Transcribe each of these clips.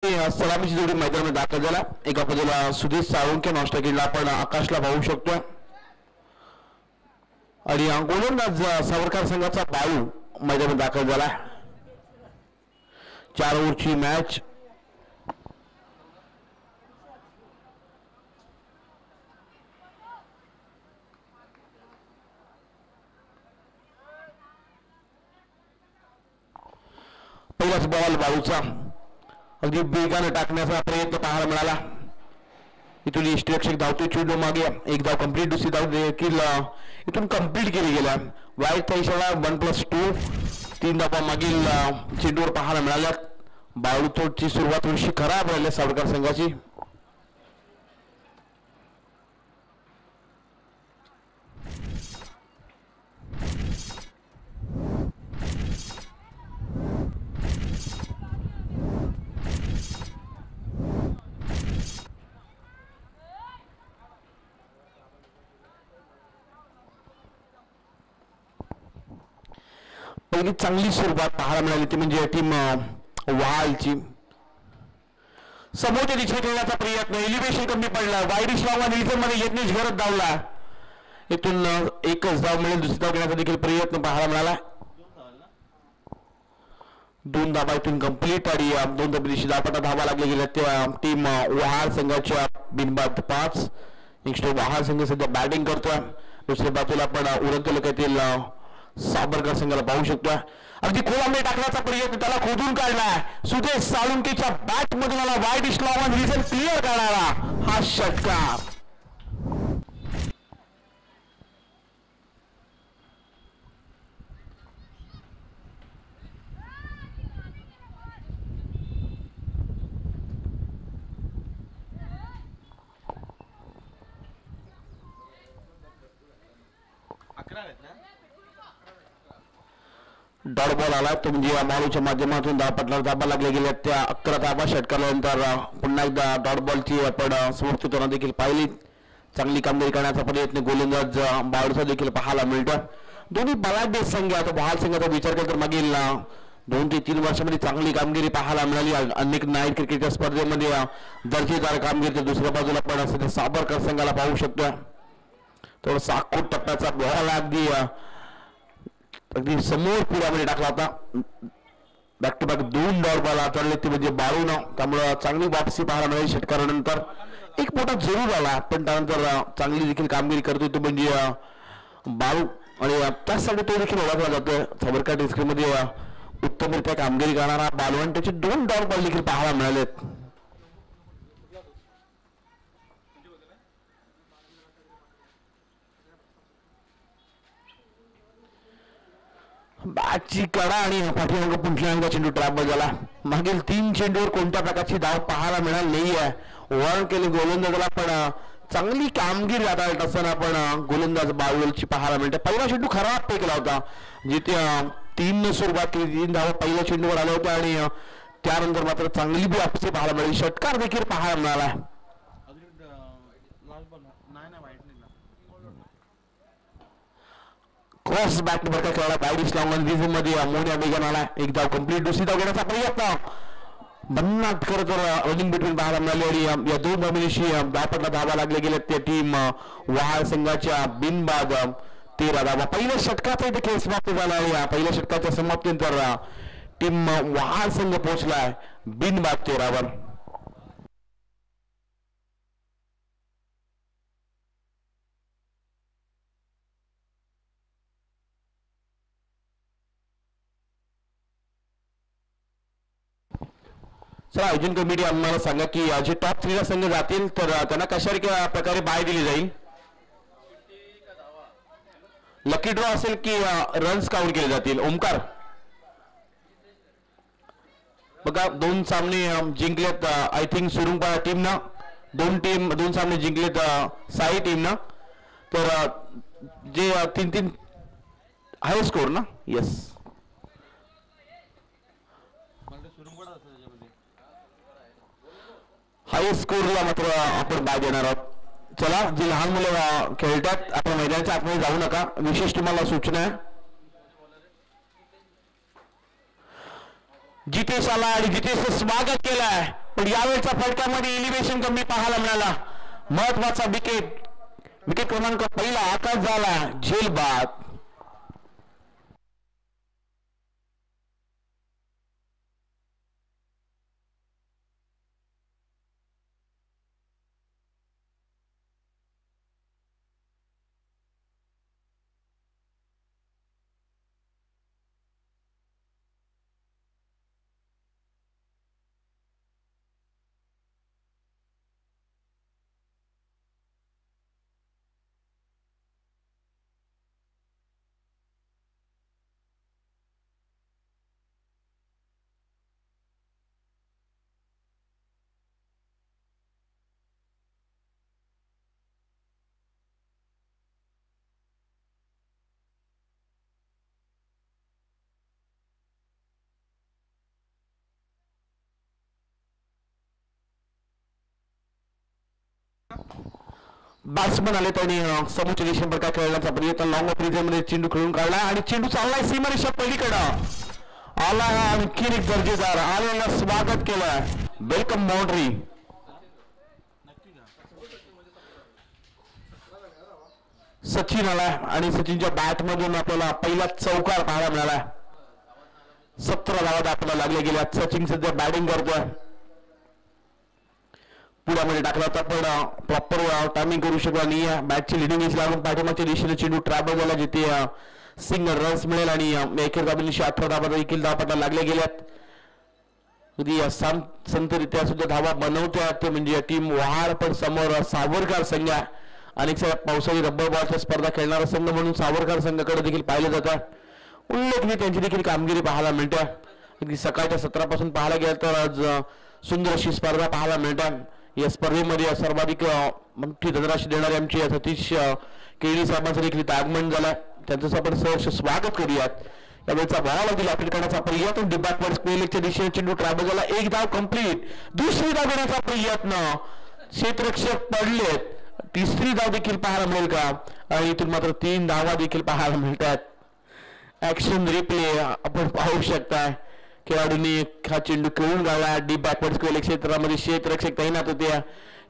सलामीची जोडी मैदानामध्ये दाखल झाला. एका बाजूला सुधीर साळुंके नॉस्टॅकिडला आपण आकाशला पाहू शकतो आणि गोलंदाज सावरकर संघाचा बाळू मैदानात दाखल झाला. 4 ओव्हरची मॅच. पहिलाच बॉल बाळूचा अगदी वेगाने टाकण्याचा प्रयत्न पाहायला मिळाला. इथून यष्टीरक्षक धावतोय चेंडू मागे. एक धाव कंप्लीट, दुसरी धाव देखील इथून कंप्लीट केली गेल्या. वाईटचा इशारा 1+2. 3 धावा मागील चेंडूवर पाहायला मिळाल्या. बाळूतोडची सुरुवात थोडीशी खराब राहिली सावरकर संघाची. पहिली चांगली सुरुवात पाहायला मिळाली ती म्हणजे टीम वहालची. समोरच्या दिशेने खेळण्याचा प्रयत्न, एलिव्हेशन कमी पडला. वाईड श्रावा निलजन मध्ये यत्नेश घरत धावला. इथून एकच धाव मिळेल, दुसरी धाव घेण्याचा देखील प्रयत्न पाहायला मिळाला. 2 धावा इथून कंप्लीट आणि 2 धाबेशी धावपटा धावा लागल्या गेल्या त्या टीम वहाल संघाच्या बिनबाद 5. नेक्स्ट वहाल संघ सध्या बॅटिंग करतोय. दुसऱ्या बाजूला आपण उरण तालुक्यातील सावरकर संघाला पाहू शकतो. अगदी खोलामध्ये टाकण्याचा प्रयत्न, त्याला खोदून काढलाय. सुधीर साळुंकेच्या बॅट मधून आला वाईड इस्लाम रिझन क्लिअर करणारा हा षटकार. डॉट बॉल आला तो म्हणजे माळूच्या माध्यमातून धावपटला धाबा लागले गेल्या त्या 11 धाबा षटकारानंतर पुन्हा एकदा डॉट बॉलची आपण समर्थीतोना देखील पाहिली. चांगली कामगिरी करण्याचा प्रयत्न गोलंदाज बाळूचा देखील पाहायला मिळतो. दोन्ही बलाढ्य संघ आता वहाल संघाचा विचार केला तर मागील 2 ते 3 वर्षामध्ये चांगली कामगिरी पाहायला मिळाली. अनेक नाईट क्रिकेटच्या स्पर्धेमध्ये दर्जेदार कामगिरी. तर दुसऱ्या बाजूला आपण सध्या सावरकर संघाला पाहू शकतो. थोडासा आखूट टप्प्याचा बॉल अगदी समोर पुढ्यामध्ये टाकला होता. Back to back 2 dot ball आचरले ते म्हणजे बाळूनं. त्यामुळं चांगली वापसी पाहायला मिळाली. षटकारानंतर एक मोठा जरूर आला पण त्यानंतर चांगली देखील कामगिरी करतोय तो म्हणजे बाळू आणि त्यासाठी तो देखील ओळखला जातोय. सावरकर टेस्टमध्ये उत्तमरित्या कामगिरी करणारा बाळू आणि त्याचे 2 डॉट बॉल देखील पाहायला मिळालेत. बॅटची कडा आणि पाठीमागे पुंजला चेंडू ट्रॅप झाला. मागील 3 चेंडूवर कोणत्या प्रकारची धाव पाहायला मिळाली नाही आहे. ओव्हर केले गोलंदाजाला पण चांगली कामगिरी हाताळत असताना आपण गोलंदाज बाळूची पाहायला मिळते. पहिला चेंडू खराब फेकला होता जिथे 3 सुरुवात केली. 3 धावा पहिल्या चेंडूवर आल्या होत्या आणि त्यानंतर मात्र चांगली वापसी पाहायला मिळाली. षटकार देखील पाहायला मिळाला. क्रॉस बॅट बरका खेळला वाईड इस्लाम रिझन मध्ये मोन्या बेगन आला. एक धाव कंप्लीट, दुसरी धाव घेण्याचा प्रयत्न भन्नाट खरं तर रनिंग बिटवीन पाहायला मिळाली आणि या 2 धाबेशी धावपटला धावा लागले गेले त्या टीम वहाल संघाच्या बिनबाद 13 धावा. पहिल्या षटकाचा देखील समाप्त झाला आहे. पहिल्या षटकाच्या समाप्तीनंतर टीम वहाल संघ पोहोचलाय बिनबाद 13 वर. चला आयोजन कमिटी आम्हाला सांगा की जे टॉप 3 संघ जातील तर त्यांना कशा प्रकारे बाय दिली जाईल. लकी ड्रॉ असेल की रन्स काउंट केले जातील. ओमकार बघा 2 सामने जिंकलेत आय थिंक सुरुंगपाडा टीमनं. 2 सामने जिंकलेत साई टीमनं. तर जे 3 आहे स्कोर ना. येस हाय स्कोरला मात्र आपण बाय देणार आहोत. चला जी लहान मुलं खेळतात आपण मैदानाच्या आतमध्ये जाऊ नका. विशेष तुम्हाला सूचना आहे जितेश आला आणि जितेशचं स्वागत केलंय, पण यावेळेच्या फटक्यामध्ये एलिव्हेशन कमी पाहायला मिळाला. महत्वाचा विकेट क्रमांक पहिला आकाश झाला, झेल बाद. बॅट्समन आले त्यांनी समोरच्या दिशेने काय खेळण्याचा प्रयत्न लॉंग ऑफ मध्ये चेंडू खेळून काढला आणि चेंडू चाललाय सीमारेषा पलीकडं आला. आणखी एक दर्जेदार आलेला स्वागत केलं, वेलकम बाउंड्री. सचिन आला आणि सचिनच्या बॅट मधून आपल्याला पहिला चौकार पाहायला मिळाला. 17 धावा आपल्याला लागल्या गेल्या. सचिन सध्या बॅटिंग करतोय, पुढ्यामध्ये टाकला होता पण प्रॉपर टायमिंग करू शकला नाही. बॅटची लिडिंग एज लागून पाठीमागच्या दिशेने चेंडू ट्रॅप झाला, जिथे सिंगल रन्स मिळेल आणि एकेर दाबेलीशी 18 धावा देखील धावपटा लागल्या गेल्यात. संतरित्या सुद्धा धावा बनवतात म्हणजे टीम वहाड, पण समोर सावरकर संघ अनेक साऱ्या पावसाळी रब्बर बॉलच्या स्पर्धा खेळणारा संघ म्हणून सावरकर संघाकडे देखील पाहिलं जातं. उल्लेखनीय त्यांची देखील कामगिरी पाहायला मिळते. अगदी सकाळच्या सत्रापासून पाहायला गेलं तर आज सुंदर अशी स्पर्धा पाहायला मिळतात. या स्पर्धेमध्ये सर्वाधिक मोठी धनराशी देणारे आमचे सतीश केळी साहेबांचं देखील आगमन झालं, त्यांचं आपण सहर्ष स्वागत करूयात. यावेळेचा बॉल अगदी अपील करण्याचा प्रयत्न डिबॅकवर्ड स्क्वेअरच्या दिशेने चेंडू ट्रॅव्हल झाला. एक धाव कंप्लीट, दुसरी धाव घेण्याचा प्रयत्न, क्षेत्ररक्षक पडलेत. तिसरी धाव देखील पाहायला मिळेल का? आणि इथून मात्र 3 धावा देखील पाहायला मिळतात. ऍक्शन रिप्ले आपण पाहू शकता. खेळाडूंनी हा चेंडू खेळून गावला. डीप बॅकवर्ड स्क्वेअर क्षेत्रामध्ये क्षेत्ररक्षक तैनात होते.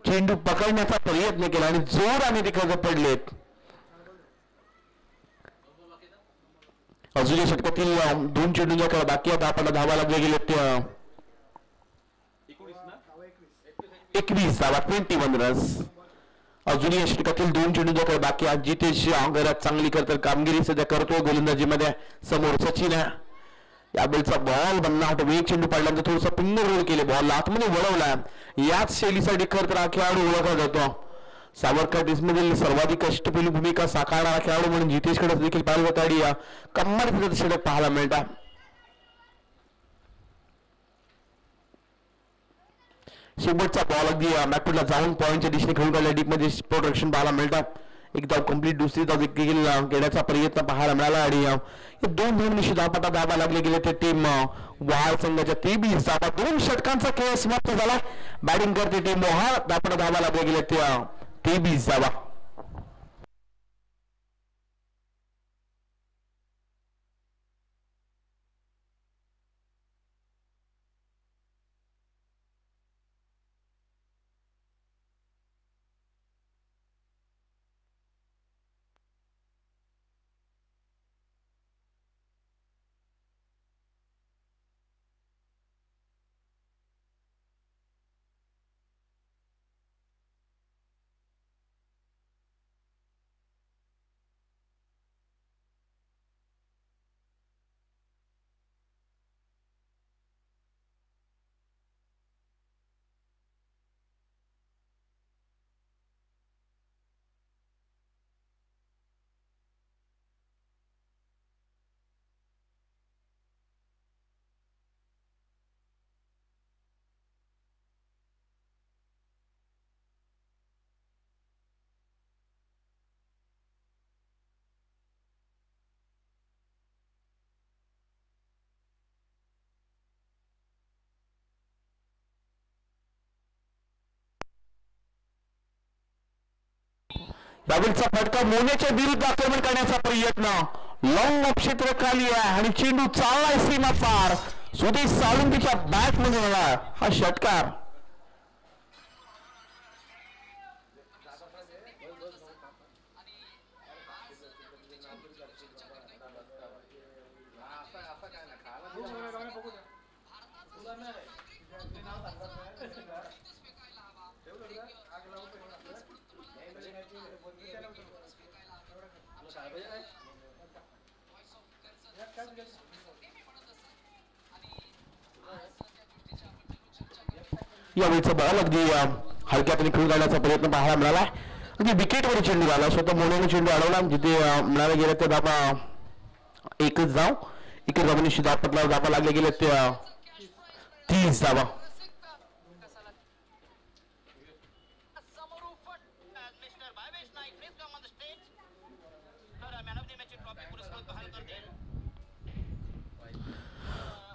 चेंडू पकडण्याचा प्रयत्न केला आणि जोराने ते कर्ज पडलेत. अजून या षटकातील 2 चेंडूंचा खेळ बाकी आता आपल्याला धावा लागले गेले ते 21 धावा, 21 रन्स. अजूनही या षटकातील 2 चेंडूंचा खेळ बाकी. आज जितेश घरात चांगली करतात कामगिरी सध्या करतोय गोलंदाजीमध्ये. समोर सचिन आहे. यावेळेचा बॉल बनला, वेग चेंडू पडल्यानंतर थोडंसं फिंगर रोल केले, बॉल आतमध्ये वळवला. याच शैलीसाठी खरं तर हा खेळाडू ओळखला जातो. सावरकर टीममधील सर्वाधिक कष्टपेली भूमिका साकारणारा खेळाडू म्हणून जितेशकडे देखील पाहिलं जातं आणि कमाल षटक पाहायला मिळतात. शेवटचा बॉल अगदी बॅकवर्डला जाऊन पॉईंटच्या दिशेने खेळून काढल्या. डीप मध्ये प्रोटेक्शन पाहायला मिळतात. एक धाव कंप्लीट, दुसरी धाव देखील घेण्याचा प्रयत्न पाहायला मिळाला आणि 2 धावांनी धावपटा धावा लागले गेले ते टीम वहाड संघाच्या 23 धावा. 2 षटकांचा खेळ समाप्त झाला. बॅटिंग करते टीम वहाड, धावपटा धावा लागले गेले ते 23 धावा. यावेळचा फटका मोन्याच्या विरुद्ध आक्रमण करण्याचा प्रयत्न, लॉंग ऑफ क्षेत्र खाली आहे आणि चेंडू चाललाय सीमा पार. सुदेश साळुंकेच्या बॅट मध्ये झाला हा षटकार. यावेळीचा बॉल अगदी हलक्यातून खेळून जाण्याचा प्रयत्न पाहायला मिळाला. अगदी विकेटवर चेंडू आला. स्वतः मोन्याने चेंडू अडवला. जिथे मिळायला गेले ते धाबा एकच धाव. एकच धावनिशी धावपटला धाबा लागले गेले ते 30 धावा.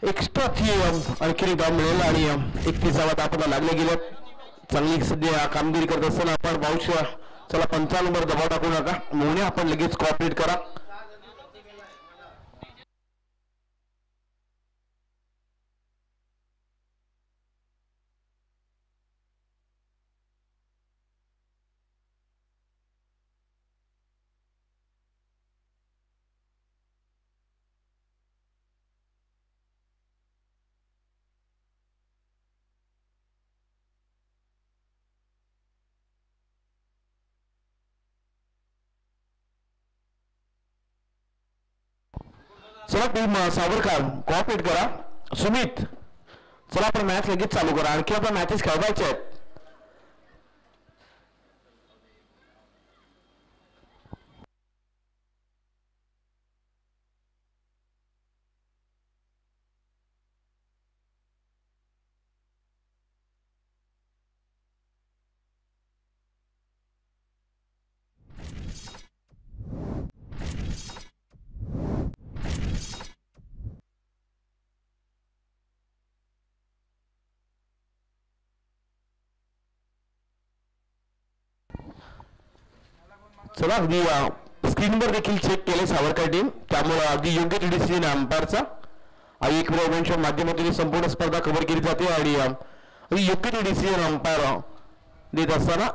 एक्स्ट्रा आणखी धाव मिळेल आणि 31 धावा धावपटला लागले गेले. चांगली सध्या कामगिरी करत असताना आपण पाहू चला 55 नंबर दबाव टाकू नका. मोने आपण लगेच कॉपरेट करा. चला टीम सावरकर कॉपरेट करा. सुमित चला आपण मॅच लगेच चालू करा. आणखी आपण मॅचेस खेळवायचे आहेत. चला अगदी स्क्रीनवर देखील चेक केले सावरकर टीम. त्यामुळे अगदी योग्य डिसिजन अंपायरचा. एक इव्हेंटच्या माध्यमातून संपूर्ण स्पर्धा कव्हर केली जाते आणि योग्य डिसिजन अंपायर देत असताना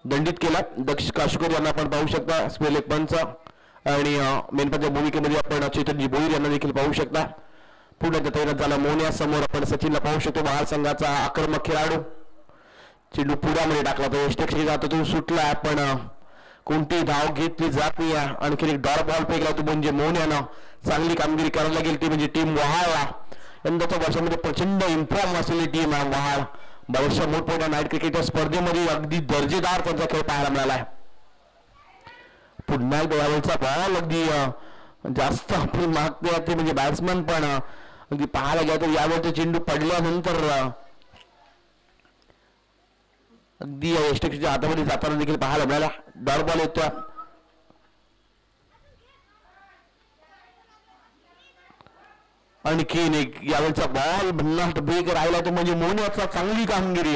दंडित केला दक्ष काशुकर यांना आपण पाहू शकता. स्पेल एक पंच आणि मेनपंच्या भूमिकेमध्ये आपण चैतन्यजी भोईर यांना देखील पाहू शकता. पुढे तैनात झाला मोन्या. समोर आपण सचिनला पाहू शकतो. महाल संघाचा आक्रमक खेळाडू. चेंडू पुढ्यामध्ये टाकला तो यष्टक्षी जातो. तो सुटला पण कोणती धाव घेतली जात नाही. आणखी एक डॉट बॉल फेकला तो म्हणजे मोन्यानं चांगली कामगिरी करायला गेली ती म्हणजे टीम वहाळला. यंदाच्या वर्षामध्ये प्रचंड इम्प्रूव्ह असलेली टीम आहे वहाळ. बऱ्याचशा मोठमोठ्या नाईट क्रिकेट स्पर्धेमध्ये अगदी दर्जेदार त्यांचा खेळ पाहायला मिळाला आहे. पुन्हा एकदा यावेळेचा बॉल अगदी जास्त आपण मागते ते म्हणजे बॅट्समन पण अगदी पाहायला गेला तर यावेळेचा चेंडू पडल्यानंतर अगदी यष्टक्षीच्या हातामध्ये जाताना देखील पाहायला मिळाला. डॉट बॉल येतो. आणखीन एक यावेळेचा बॉल भन्नाट ब्रेक राहिला तो म्हणजे मोन्याचा चांगली कामगिरी.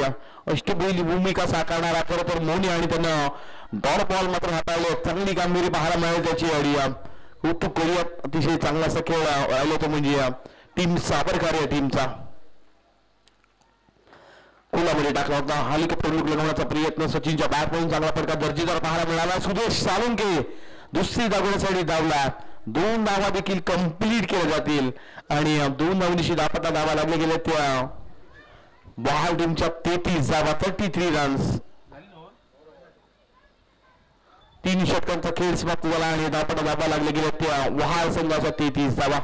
अष्टपैली भूमिका साकारणारा खरं तर मोने आणि त्यानं डॉट बॉल मात्र हाताळले. चांगली कामगिरी पाहायला मिळाली त्याची. आणि कौतुक करूया. अतिशय चांगला असा खेळ राहिला तो म्हणजे टीम सावरकर या टीमचा. कोलामध्ये टाकला होता. हेलिकॉप्टर लुक लगवण्याचा प्रयत्न सचिनच्या बॅटमधून चांगला फटका दर्जेदार पाहायला मिळाला. सुदेश साळुंके दुसरी धावण्यासाठी धावला. 2 धावा देखील कंप्लीट केल्या जातील आणि 2 धावनीशी धापटा धावा लागले गेले त्या बहाल टीमच्या 33 धावा 33 रन्स. 3 षटकांचा खेळ समाप्त झाला आणि धापटा धावा लागले गेले त्या वहाल संघाच्या 33 धावा.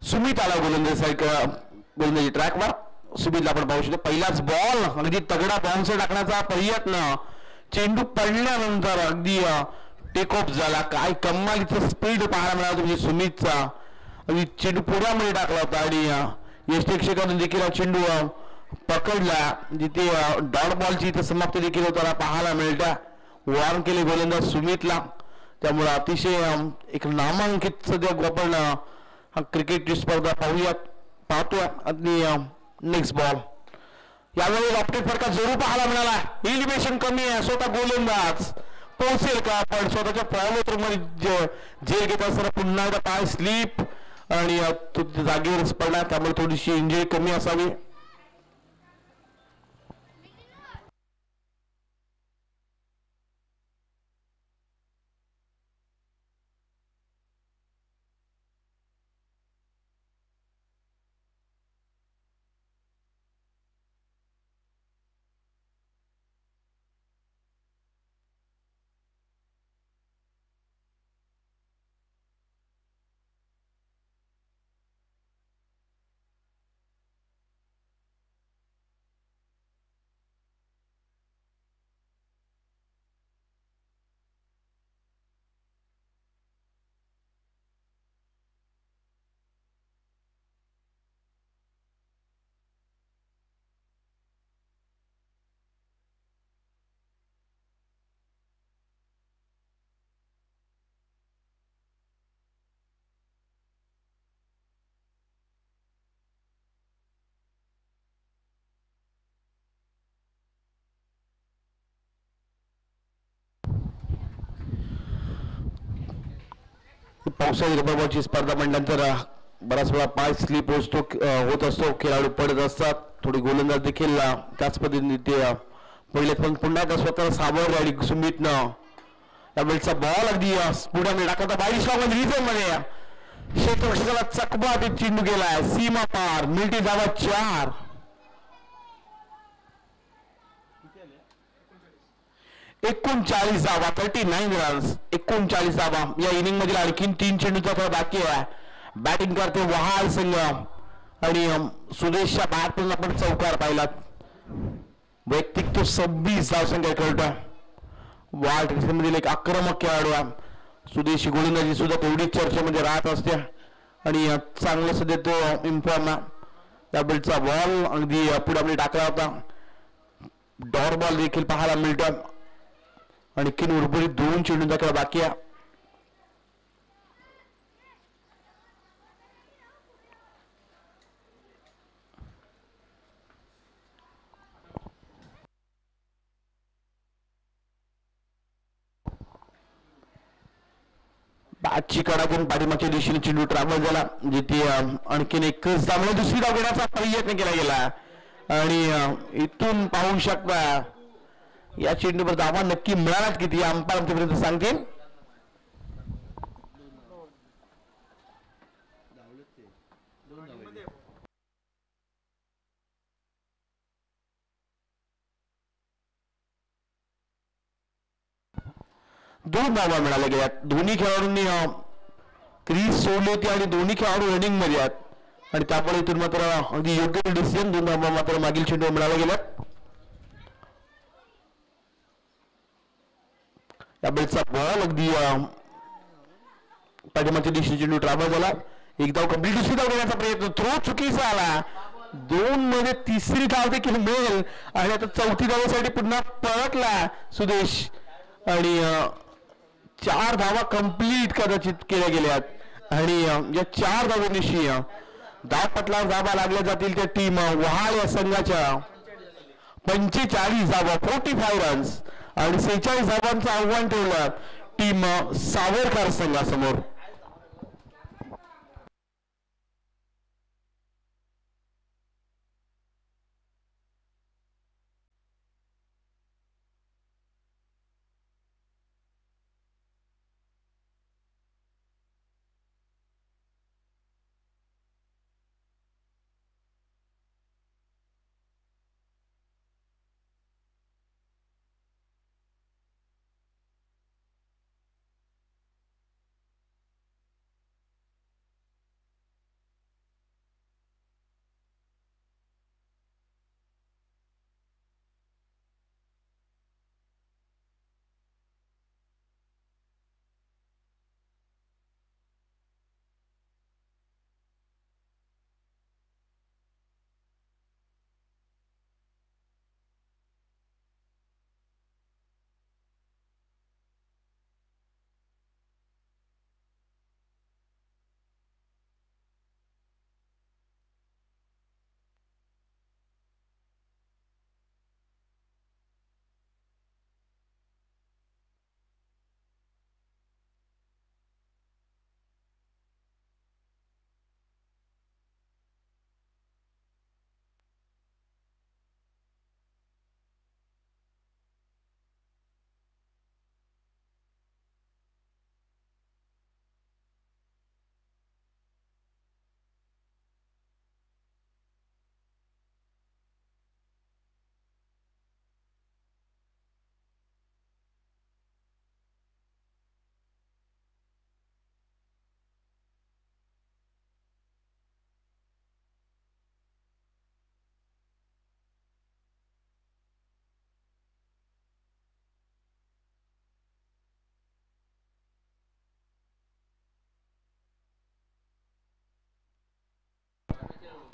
सुमित आला गोलंदाजी ट्रॅकवर. सुमितला आपण पाहू शकतो पहिलाच बॉल अगदी तगडा बाउन्सर टाकण्याचा प्रयत्न. चेंडू पडल्यानंतर अगदी टेक ऑफ झाला. काय कमाल इथं स्पीड पाहायला मिळाला तुम्ही सुमितचा. अगदी चेंडू पुढ्यामध्ये टाकला होता आणि यष्टीक्षकाने देखील चेंडू पकडला. जिथे डॉट बॉलची इथे समाप्ती देखील होताना पाहायला मिळत्या. वॉर्न केले गोलंदाज सुमितला. त्यामुळे अतिशय एक नामांकित सध्या आपण क्रिकेटची स्पर्धा पाहतोय. आणि नेक्स्ट बॉल यावेळी लॉफ्टेड फटका जरूर पाहायला मिळाला. एलिव्हेशन कमी आहे. स्वतः गोलंदाज पोहोचेल का पण स्वतःच्या फॉलो मध्ये झेल घेत असताना पुन्हा एकदा पाय स्लिप आणि जागेवरच पडला. त्यामुळे थोडीशी इंजुरी कमी असावी. पावसाळी रबर बॉलची स्पर्धा म्हटल्यानंतर बराच वेळा पाय स्लिप होत असतो. खेळाडू पडत असतात. थोडी गोलंदाज देखील त्याच पद्धतीने ते पहिले पण पुन्हा एकदा स्वतः सावरले आणि सुमितनं त्यावेळेचा बॉल अगदी पुढे टाकता 22 रिझन मध्ये क्षेत्ररक्षकाला चकबा ते चेंडू गेलाय. सीमा पार मिळती धावा 4. 39 धावा 39 रन्स. 39 धावा या इनिंग मधील आणखीन 3 चेंडूचा थोडा बाकी आहे. बॅटिंग करते वहाल संघ आणि सुदेशच्या बॅटमधून आपण चौकार पाहिला. वैयक्तिक तो 26 धावसंख्या खेळतो. वाल मधील एक आक्रमक खेळाडू आहे. सुदेशी गोलंदाजी सुद्धा तेवढीच चर्चेमध्ये राहत असते आणि चांगलं सध्या तो इन्फॉर्म आहे. त्या बिलचा बॉल अगदी पुढे टाकला होता. डॉट बॉल देखील पाहायला मिळतो आणि किन उर्वरित 2 चेंडूंचा खेळ बाकी आहे. बॅटची कडाकून पाठीमागच्या दिशेने चेंडू ट्रॅव्हल झाला. जिथे आणखीन एकच धाव दुसरी धाव घेण्याचा प्रयत्न केला गेला आणि इथून पाहू शकता या चेंडूवर धावा नक्की मिळालाच किती अंपायर आमच्यापर्यंत सांगतील. दोन धावा मिळाल्या गेल्या. दोन्ही खेळाडूंनी क्रीज सोडली होती आणि दोन्ही खेळाडू रनिंग मध्ये आहेत आणि त्यामुळे इथून मात्र अगदी योग्य डिसिजन 2 धावा मात्र मागील चेंडू मिळाल्या गेल्या. या बेलचा बॉल अगदी पाठीमागच्या दिशेने चेंडू ट्रॅव्हल झाला. एक धाव कंप्लीट. दुसरी धाव घेण्याचा प्रयत्न थ्रो चुकीचा आला. 2 मध्ये तिसरी धाव देखील मिळेल आणि आता चौथी धावेसाठी पुन्हा परतला सुदेश आणि 4 धावा कंप्लीट कदाचित केल्या गेल्यात आणि या 4 धावांनिशी धावपटलावर धावा लागल्या जातील. त्या टीम वहाळ या संघाच्या 45 धावा 45 रन्स आणि 46 धावांचं आव्हान ठेवलं टीम सावरकर संघासमोर.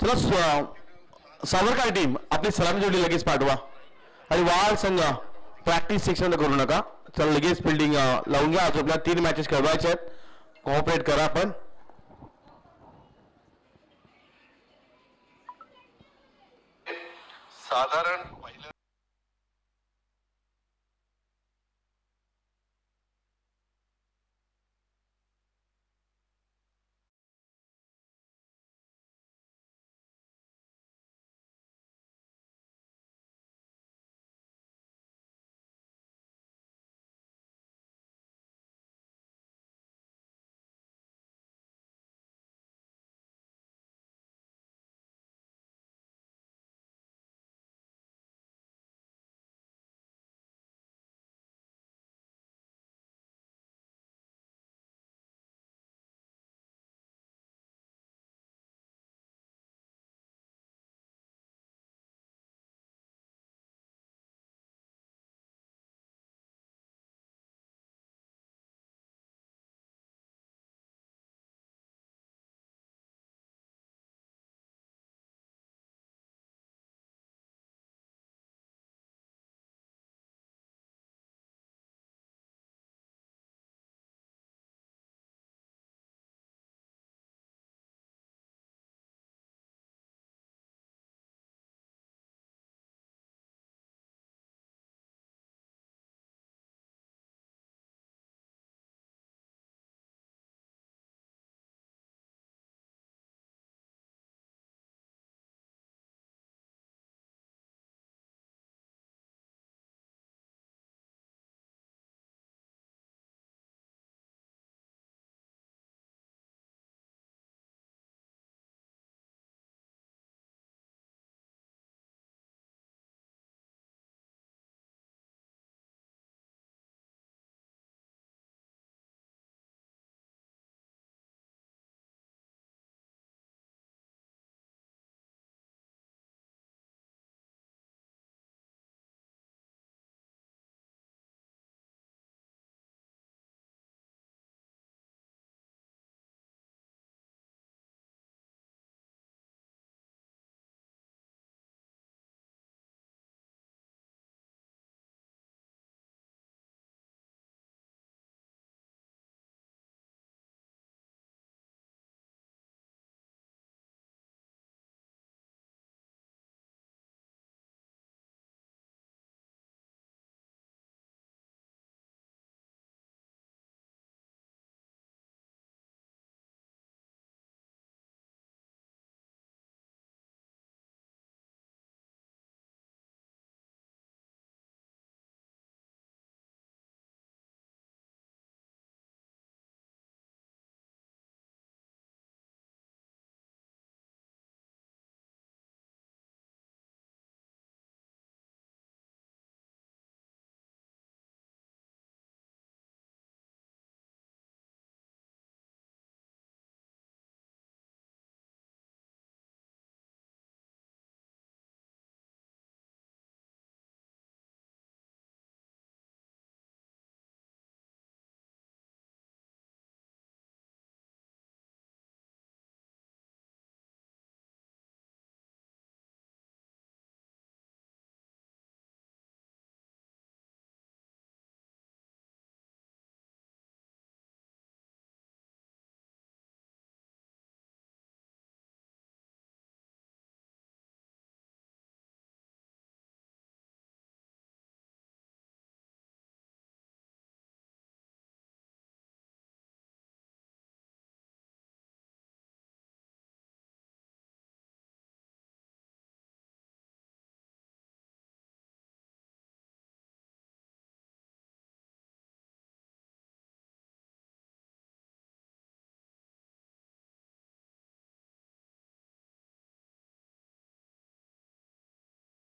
चला सावरकर टीम आपली सलामी जोडी लगेच पाठवा आणि वाळ संघ प्रॅक्टिस सेक्शन करू नका. चला लगेच फिल्डिंग लावून घ्या. आपल्या 3 मॅचेस खेळवायचे आहेत. कोऑपरेट करा आपण. साधारण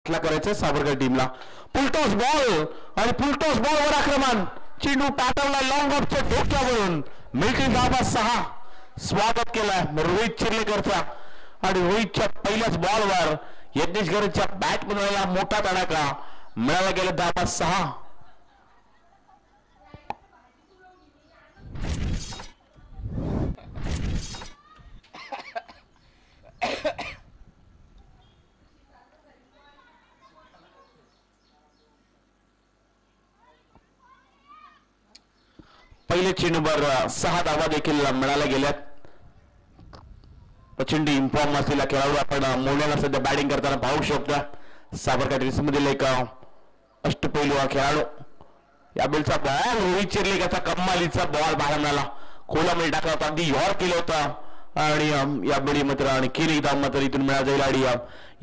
करायचं सावरकर टीमला. फुलटॉस बॉल आणि फुलटॉस बॉलवर आक्रमण. चेंडू पाठवला लॉंग ऑफच्या डोक्यावरून. मिळतील धावा 6. स्वागत केलं रोहित चिर्लेकरचा आणि रोहितच्या पहिल्याच बॉलवर यज्ञेश गरजच्या बॅट बनवायला मोठा तडाखा. मिळाला गेला धावा 6. पहिले चेंडूवर 6 धावा देखील मिळाल्या गेल्यात. प्रचंड इन्फॉर्म असलेला खेळाडू आपण मोन्याला सध्या बॅटिंग करताना पाहू शकता. साबरकाठ मधील एक अष्टपैलू हा खेळाडू. या बेलचा बॉल रोहित चिर्लेकरचा कमालीचा बॉल बाहेर मिळाला. खोलामध्ये टाकला होता, अगदी यॉर केलं होतं आणि या बेडी मात्र आणखी एक धाव मात्र इथून मिळा जाईल. आणि या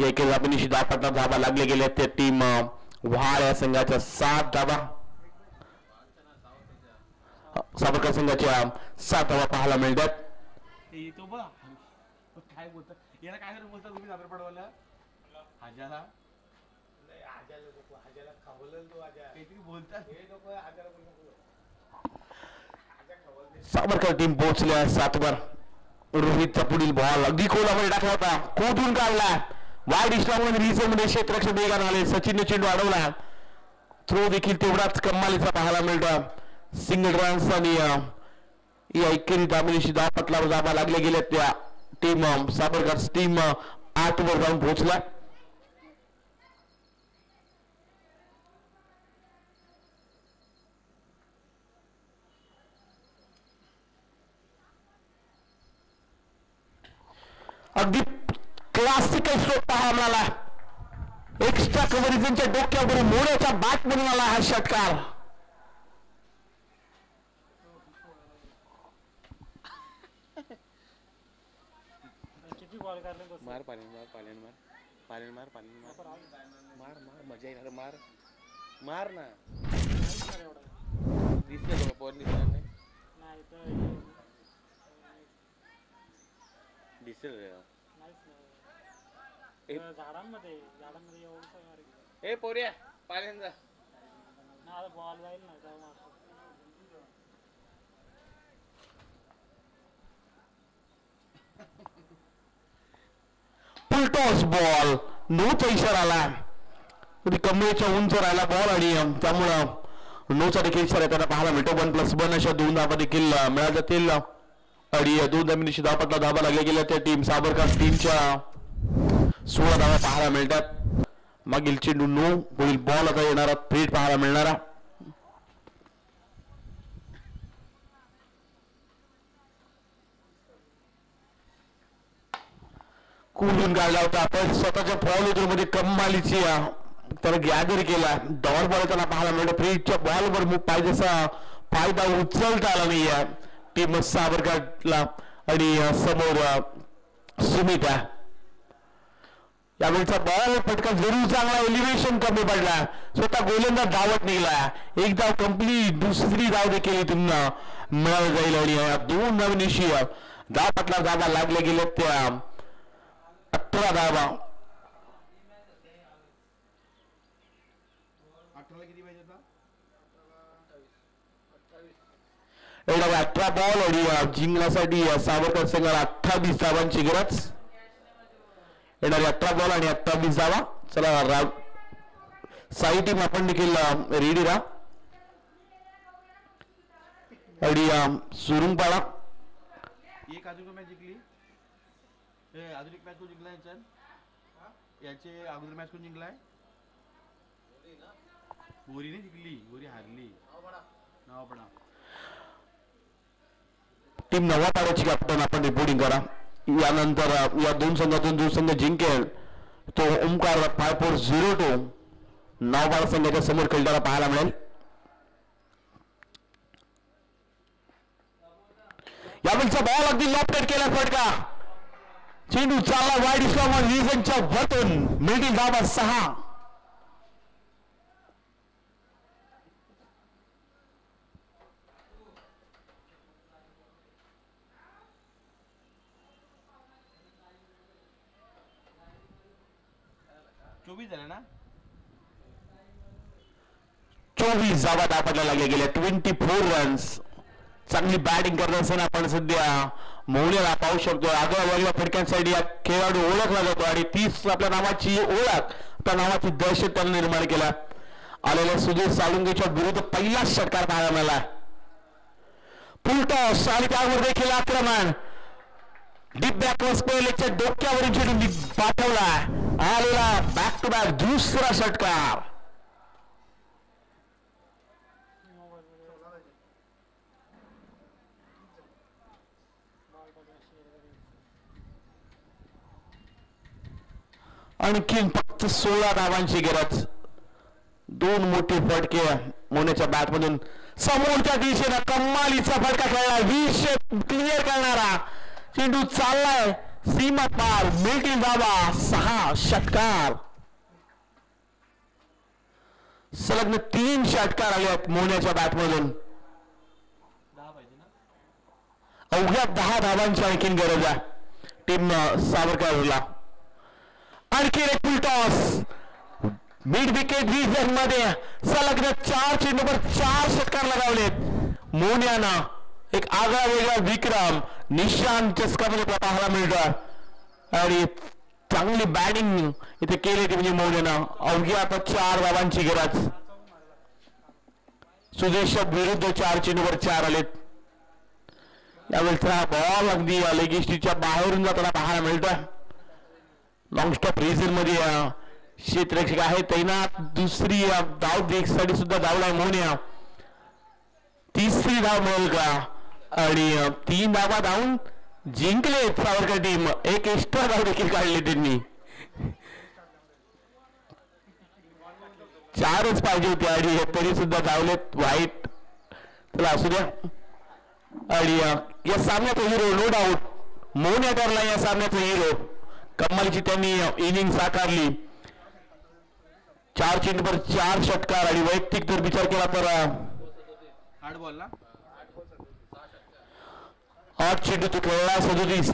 एके धाबेनिशी 10 धावा लागले गेले. ते टीम व्हाळ या संघाच्या 7 धावा, साबरकर संघाच्या 7 धावा पाहायला मिळतात. काय बोलतात याला काय बोलतात तुम्ही सादर पडवायला हाजाला हाजाला खावलं तो काहीतरी बोलतात हे लोक हाजाला साबरकर टीम पोहोचल्या 7 वर. रोहितचा पुढील बॉल अगदी खोलामध्ये टाकला होता, कोठून काढला वाईड इस्लाममध्ये रिझर्व्हमध्ये क्षेत्ररक्षक वेगाने आले. सचिनने चेंडू अडवला. थ्रो देखील तेवढाच कमालीचा पाहायला मिळतो. सिंगल रन्स आणि या एकेरी धाबेनिशी 10 पटलावर धावा लागल्या गेल्या. त्या टीम साबरकर टीम 8 वर जाऊन पोहोचला. अगदी क्लासिकल स्ट्रोक पाहायला मिळाला. एक्स्ट्रा कव्हरेजच्या डोक्यावर मोड्याच्या बॅट म्हणून आला हा षटकार. मार पालन मार पालन मार पालन मार पालन मार मार मार मजा येणार मार मार ना दिसलं बघा पोर दिसणार नाही दिसेल झाडांमध्ये ए पोऱ्या पालन जा बॉल जाईल ना. फुलटॉस बॉल नोचा इशारा आला. कमरेच्या उंच राहिला बॉल आणि त्यामुळं नोचा देखील इशारा त्यांना पाहायला मिळतो. 1+1 अशा 2 धावा देखील मिळाल्या जातील. आणि 2 धाबेनिशी 10 पटला धावा लागल्या गेल्या. त्या टीम साबरकर टीमच्या 16 धावा पाहायला मिळतात. मागील चेंडू नो, पुढील बॉल आता येणारा थेट पाहायला मिळणारा. कुठून काढला होता आपण स्वतःच्या फॉलो मध्ये कमालीची त्याला गॅदर केला. डॉट बॉल त्याला पाहायला मिळतो. फ्रीजच्या बॉलवर पाहिजेसा फायदा उचलता आला नाही या टीम साबरकाठला. आणि समोर सुमिता यावेळेचा बॉल फटका जरूर चांगला, एलिव्हेशन कमी पडला. स्वतः गोलंदाज धावत निघाला. एक धाव कंप्लीट, दुसरी धाव देखील इथून मिळाली जाईल. आणि या 2 धावांनिशी 10 पटला धावा लागल्या गेल्या. त्या 18 धावा. 18 बॉल आणि जिंकण्यासाठी सावरकर संघाला 28 धावांची गरज. येणारे 18 बॉल आणि 28 धावा. चला साई टीम आपण देखील रेडी राहा. आणि सुरुंगपाडा एक अजून मॅच जिंकली. अजून एक मॅच कोण जिंकलाय याचे अगोदर मॅच कोण जिंकलाय. बोरी नाही जिंकली, बोरी हारली. नावापडा टीम नवापाड्याची कॅप्टन आपण रिपोर्टिंग करा. यानंतर या 2 संघातून जो संघ जिंकेल तो ओमकार 5402 नवापाडा संघाच्या समोर खेळताना पाहायला मिळेल. यावेळीचा बॉल अगदी लॉपटेड केला. फटका चेंडू चालला वाईड इस्लाम रिजनच्या वरतून. मिडल धावा 6. झाले ना 24 धावा दापटल्या लागल्या गेल्या. 24 रन्स. चांगली बॅटिंग करत असताना आपण सध्या मोहनेला पाहू शकतो. आगळ्या फटक्यांसाठी हा खेळाडू ओळखला जातो आणि 30 आपल्या नावाची ओळख, आपल्या नावाची दहशत त्याने निर्माण केला. आलेल्या सुधीर साळुंकेच्या विरुद्ध पहिला षटकार पाहायला मिळाला. फुलटॉस आणि त्यावर देखील आक्रमण. डीप बॅकवर्स पहिल्याच्या डोक्यावरून चेंडू पाठवला. आलेला बॅक टू बॅक दुसरा षटकार. आणखीन फक्त 16 धावांची गरज. 2 मोठे फटके मोन्याच्या बॅटमधून. समोरच्या दिशेनं कमालीचा फटका खेळला. 20 क्लिअर करणारा चेंडू चाललाय सीमा पार. मिळतील धावा. 6 षटकार. सलग 3 षटकार आले आहेत मोन्याच्या बॅटमधून. अवघ्या 10 धावांची आणखीन गरज आहे टीम सावरकरला. आणखी एक full toss mid wicket region मध्ये. सलग 4 चेंडूवर 4 षटकार लगावलेत मोन्यानं. एक आगळा वेगळा विक्रम निशांत चषकामध्ये पाहायला मिळतोय. आणि चांगली बॅटिंग इथे केली ती म्हणजे मोन्यानं. अवघ्या आता 4 धावांची गरज. सुदेश विरुद्ध 4 चेंडूवर 4 आलेत. यावेळेचा बॉल अगदी लेगिस्टीच्या बाहेरून जाताना पाहायला मिळतोय. लॉंग स्टॉप रिझन मध्ये क्षेत्ररक्षक आहे तैनात. दुसरी धाव साठी सुद्धा धावलाय मोन्या. तिसरी धाव मिळेल का? आणि 3 धावा धावून जिंकले सावरकर टीम. एक एक्स्ट्रा धाव देखील काढली त्यांनी. 4च पाहिजे होते आणि तरी सुद्धा धावलेत. वाईट चला असू द्या. आणि या सामन्याचा हिरो नो डाऊट मोन्या ठरला या सामन्याचा हिरो. कमालीची त्यांनी इनिंग साकारली. 4 चेंडूवर 4 षटकार. आणि वैयक्तिक जर विचार केला तर 8 बॉल ना 8 चेंडू तो खेळला. 37